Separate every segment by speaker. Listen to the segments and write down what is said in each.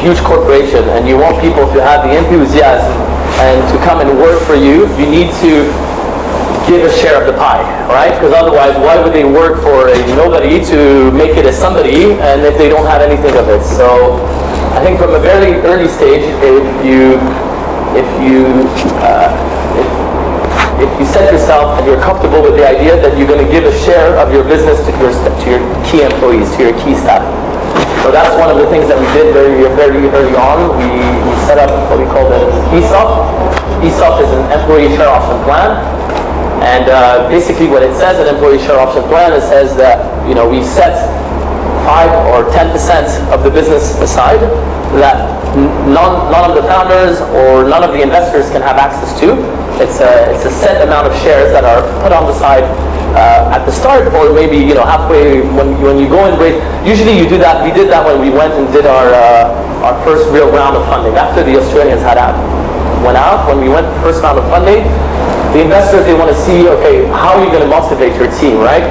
Speaker 1: huge corporation and you want people to have the enthusiasm and to come and work for you, you need to give a share of the pie, right? Because otherwise, why would they work for a nobody to make it a somebody, and if they don't have anything of it? So I think from a very early stage, if you set yourself and you're comfortable with the idea that you're going to give a share of your business to your key employees, to your key staff. So that's one of the things that we did very early on. We set up what we call the ESOP. ESOP is an employee share option plan. And basically what it says, an employee share option plan, it says that, we set 5 or 10% of the business aside that none of the founders or none of the investors can have access to. It's a set amount of shares that are put on the side at the start, or maybe halfway when you go and raise. Usually you do that. We did that when we went and did our first real round of funding after the Australians went out. When we went first round of funding, the investors, they want to see, okay, how are you going to motivate your team, right?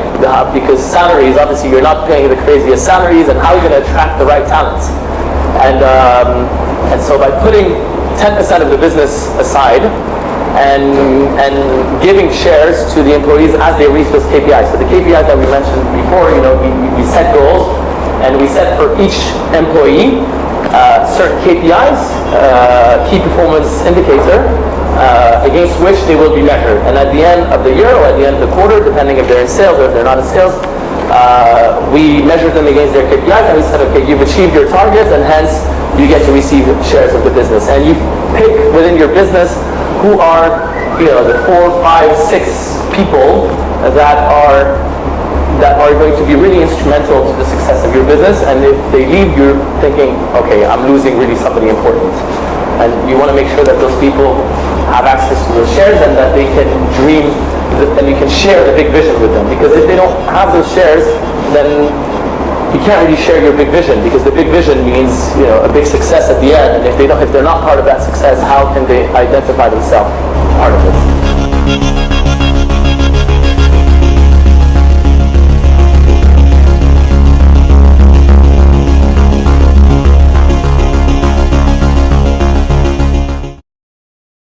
Speaker 1: Because salaries, obviously, you're not paying the craziest salaries, and how are you going to attract the right talents? And so by putting 10% of the business aside and giving shares to the employees as they reach those KPIs. So the KPIs that we mentioned before, we set goals, and we set for each employee certain KPIs, key performance indicator, against which they will be measured. And at the end of the year or at the end of the quarter, depending if they're in sales or if they're not in sales, we measure them against their KPIs, and we said, okay, you've achieved your targets, and hence you get to receive shares of the business. And you pick within your business who are the 4, 5, 6 people that are going to be really instrumental to the success of your business. And if they leave, you're thinking, okay, I'm losing really somebody important. And you want to make sure that those people have access to those shares and that they can dream, and you can share the big vision with them. Because if they don't have those shares, then you can't really share your big vision, because the big vision means a big success at the end. And if they're not part of that success, how can they identify themselves part of it?